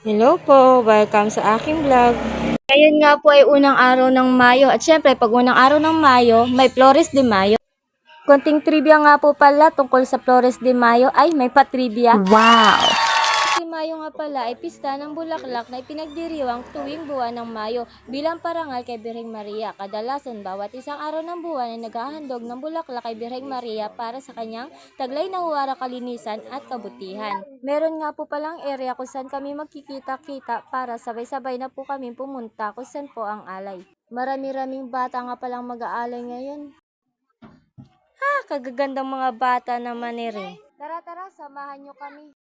Hello po, welcome sa aking vlog. Ngayon nga po ay unang araw ng Mayo at syempre pag unang araw ng Mayo, may Flores de Mayo. Konting trivia nga po pala tungkol sa Flores de Mayo ay may pa-trivia. Wow! Si Mayo nga pala ay pista ng bulaklak na ipinagdiriwang tuwing buwan ng Mayo bilang parangal kay Birheng Maria. Kadalasan bawat isang araw ng buwan ay naghahandog ng bulaklak kay Birheng Maria para sa kanyang taglay na huwara kalinisan at kabutihan. Meron nga po palang area kung saan kami magkikita-kita para sabay-sabay na po kami pumunta kung saan po ang alay. Marami-raming bata nga palang mag-aalay ngayon. Kagagandang mga bata naman ni Rin. Tara, samahan nyo kami.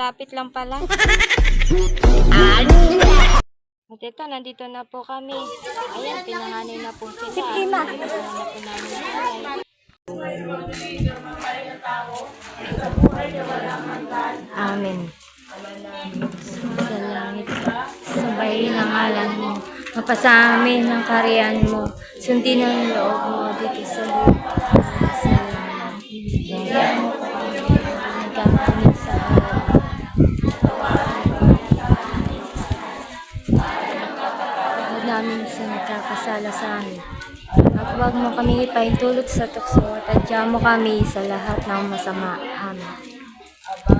Malapit lang pala. At ito, nandito na po kami. Ayan, pinanganay na po sila. Si Prima. Amen. Sa langit, sabayin ang ngalan mo. Mapasami ng kariyan mo. Sundin ang loob mo dito sa lupa. Sa langit. Bigyan mo po kami. Nagkakamin sa araw. Namin sa nagkakasala sa amin. At huwag mo kami ipaintulot sa tukso at adya mo kami sa lahat ng masama. Amen.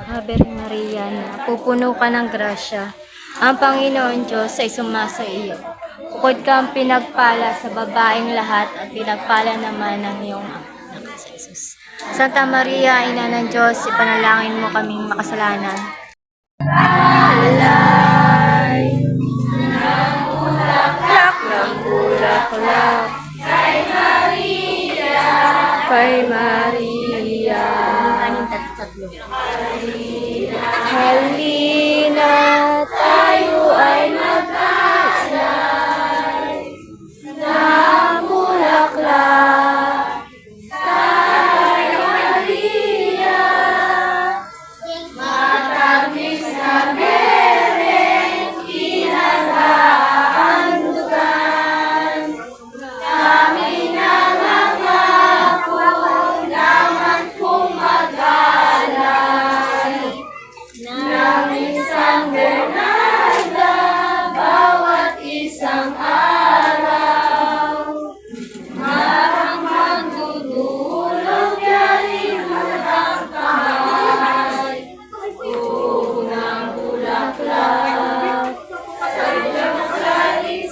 Ave Maria, napupuno ka ng grasya. Ang Panginoon Diyos ay sumasa iyo. Bukod kang pinagpala sa babaeng lahat at pinagpala naman ng iyong anak sa Jesus. Santa Maria, Ina ng Diyos, ipanalangin mo kaming makasalanan. Alay ng bulaklak kay Maria, halina tayo ay mag-aslay ng bulaklak kay Maria, matamis na bereng kinaghahandugan. Kami nangangako naman kung mag-alay ng isang Bernarda bawat isang araw. Marang magdudulog yalimut ang kamay. Unang bulaklak sa'y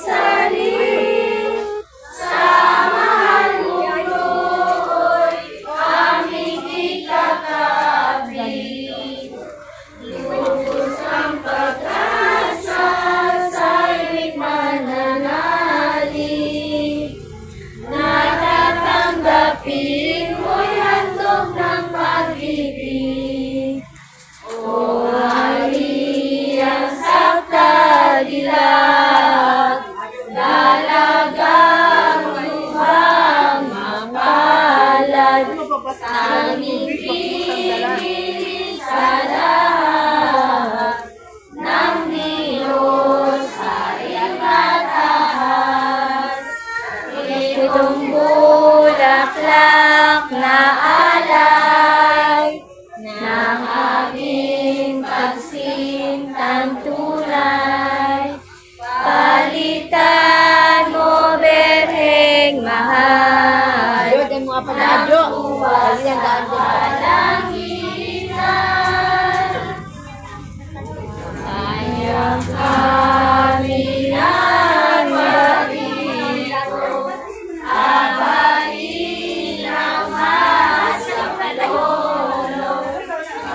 salit-salit. Samahan mo ko'y aming ikakabit. Lubos ang pag-asa sa'yo'y mananalig. Natatanggapin mo'y handog ng pag-ibig. O aliyang sa tagilid, dalagang lubhang mapalad, aming piling sa lahat ng Diyos ay mataas. Itong bulaklak na alay ng aming pagsintang tunay. Palitan mo, Berheng mahal, ng palanginan. Sayang kami ng marito, abayin ang masa palono.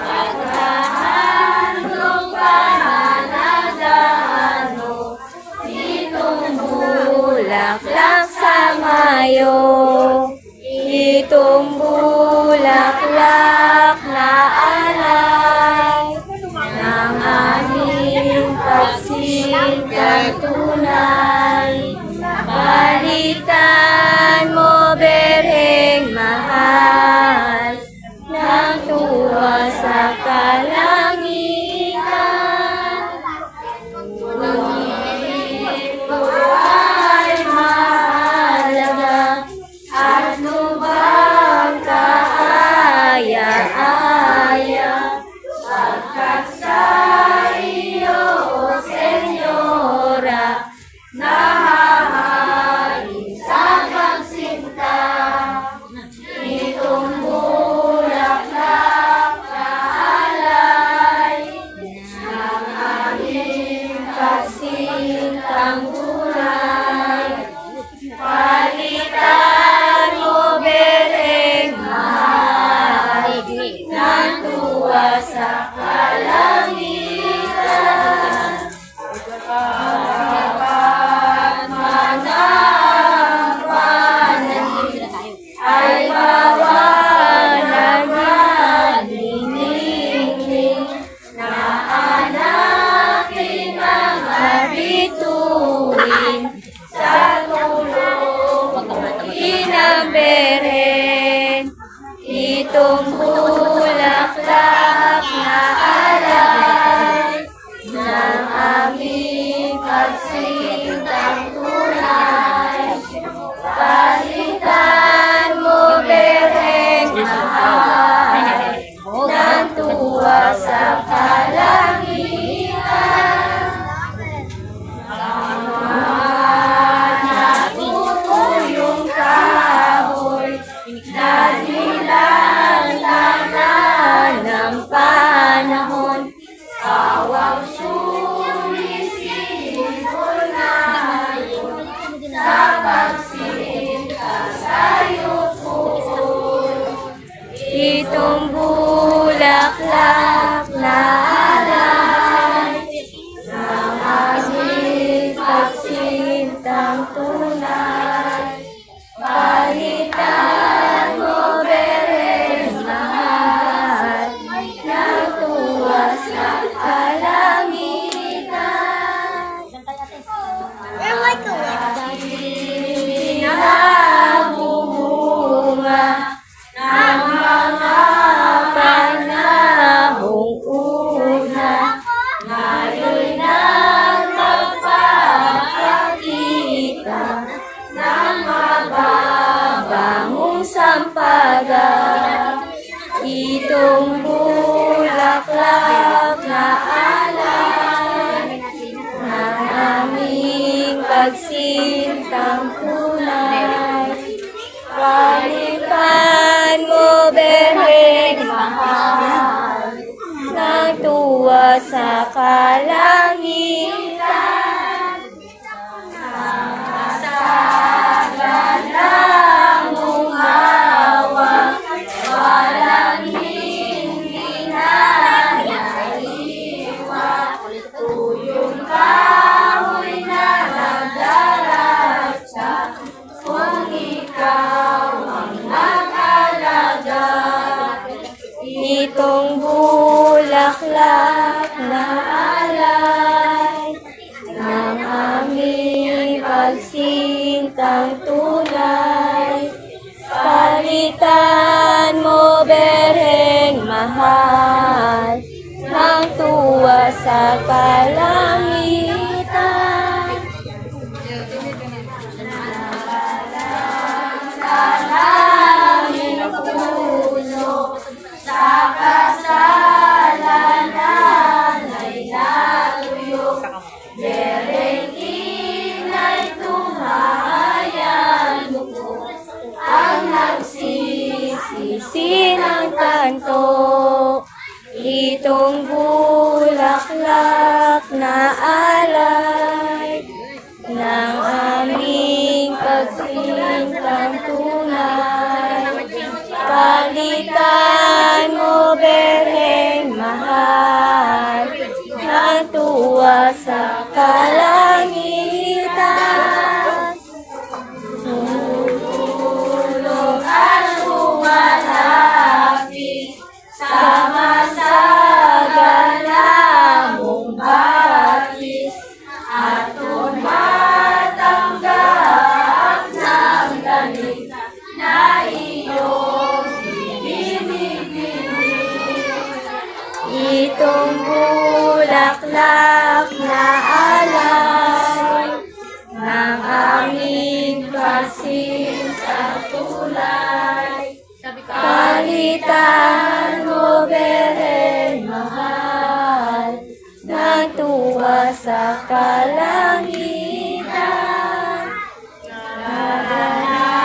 Pagkahandong pananadano, itong bulaklak sa Mayo. Itong bulaklak naglaaya. Pagkat sa iyo, O Senyora, nahahain sa pagsinta. Itong bulaklak na alay ng aming pagsintang tunay. Palitan mo, Bereng, mahal ng tuwa sa kalangitan. Kapag manangwan ay mawalan ng dinigling na anaking mga bituin sa tulong inaberen. Itong bulaklak na alay ng aming pagsintang tunay. Palitan mo, Bereng, mahal ng tuwa sa kalangitan. Natutuyong kahoy na nilalangan ng panahon. Awang sumisipon ngayon sa pagsinta sa'yo po. Itong bulaklak na alay ng aming pagsintang tunay. Palitan mo, Bereng, mahal ng tuwa sa kalangitan. Nabumunga ng mga panahong una, ngayon'y nagpapakita ng mababangong sampagan. Itong bulaklak na alay ng aming pagsintang tunay. Palitan mo, Bereng, mahal ng tuwa sa kalangitan. Sagana mong hawak, walang hindi na naiiwan. Tuyong kahoy na nagdarasa, kung ikaw ang nag-alaga. Itong bulaklak na alay ng aming pagsintang tunay. Palitan mo, Bereng, mahal ng tuwa sa kalangitan. Aming puso sa kasalanan ay natuyo. Bereng, inay, tumahayan mo po ang nagsisisi ng kanto. Itong bulaklak na alay ng aming pagsintang tunay. Palitan mo, Bereng, mahal ng tuwa sa kalangitan. Tumutulong at lumalapit sa masagana mong batis at tumatanggap ng damit na iyong binibili. Itong bulaklak na alay ng aming pagsintang tulay. Palitan sa kalangitan, nananalig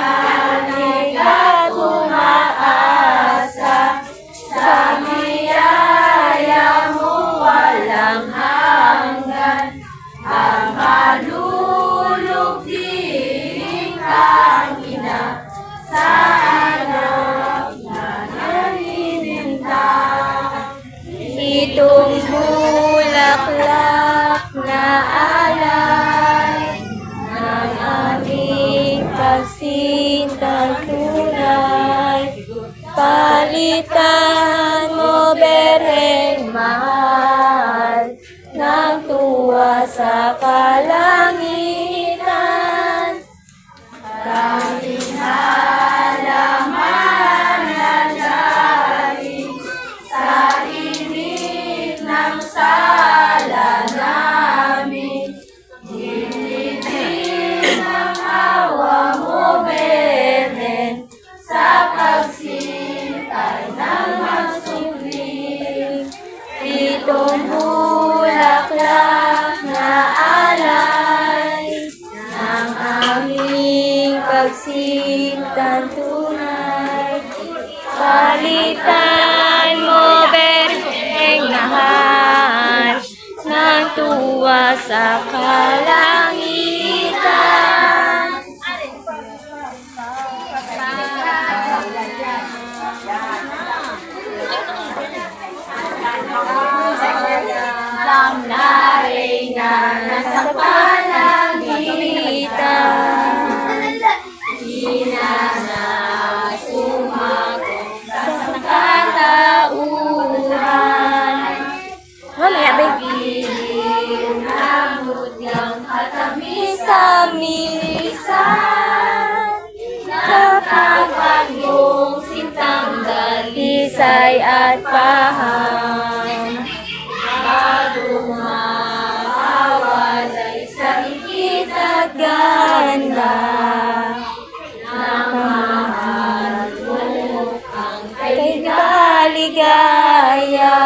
at umaasa sa biyaya mo walang hanggan. Ang malulugding kang ina sa anak na naninintang. Itong bulaklak na alay ng aming pagsintang tunay, palitan mo, Berheng mahal, ng tuwa sa kalangitan. Tanging halaman na galing sa init ng sala namin, dinidin ang awa mo, Berhen, sa pagsintay ng magsubling. Itong bulaklak na alay ng aming pagsintang tunay, palitan mo, Berheng mahal, ng tuwa sa kalangitan. Lang na reyna nasa panagitan, hinanap sumagot sa katauhan. Mamaya, baby. Abot ng katabi sa milisan, napapagong sintang dalisay at paham. Bago mawawalay sa higit at ganda ng mahal mo ang kay kaligaya.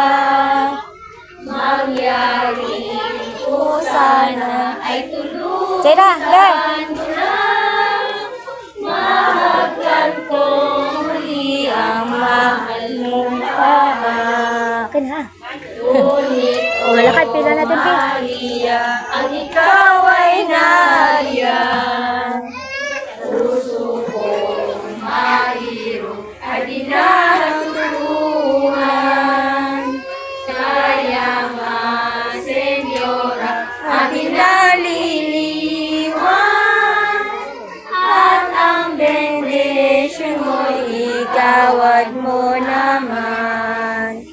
Mangyari ko sana ay tulungan mo lang, mahagkan ko muli ang mahal mong akin ha. Ngunit, malakad pila natin, Maria, ang ikaw ay nariyan. Puso kong mahirap ay dinatulungan. Kaya nga, Senyora, ating naliliwan. At ang bendisyon mo'y igawad mo naman.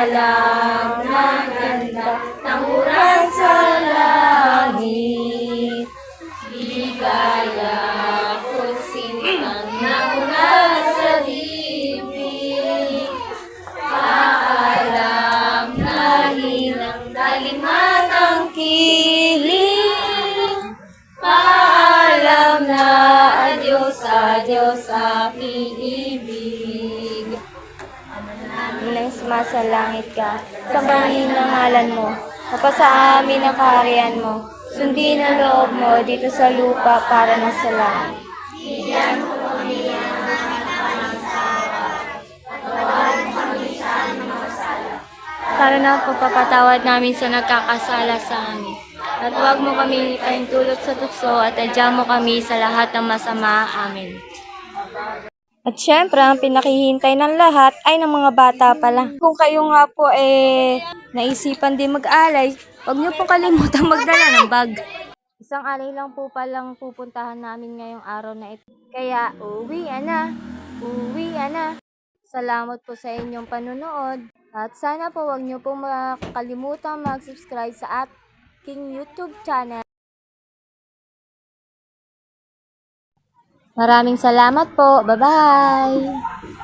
Alam na ganda ng uran sa langit, ligaya ko't sintang naunad sa dibdib. Paalam na hilang dalimat ang kiling, paalam na adios, adios aking ibig. Nang sumasalangit ka, sambahin ang ngalan mo, kapasa amin ang kaharian mo, sundin ang loob mo dito sa lupa para na sa langit. Bigyan mo kami ang para na pagpapatawad namin sa nagkakasala sa amin. At huwag mo kami ipahintulot sa tukso at adya mo kami sa lahat ng masama. Amen. At syempre, ang pinakihintay ng lahat ay ng mga bata pala. Kung kayo nga po naisipan din mag-alay, huwag niyo pong kalimutang magdala ng bag. Isang alay lang po palang pupuntahan namin ngayong araw na ito. Kaya, uwi na. Salamat po sa inyong panunood. At sana po huwag niyo pong makalimutan mag-subscribe sa aking YouTube channel. Maraming salamat po. Bye-bye!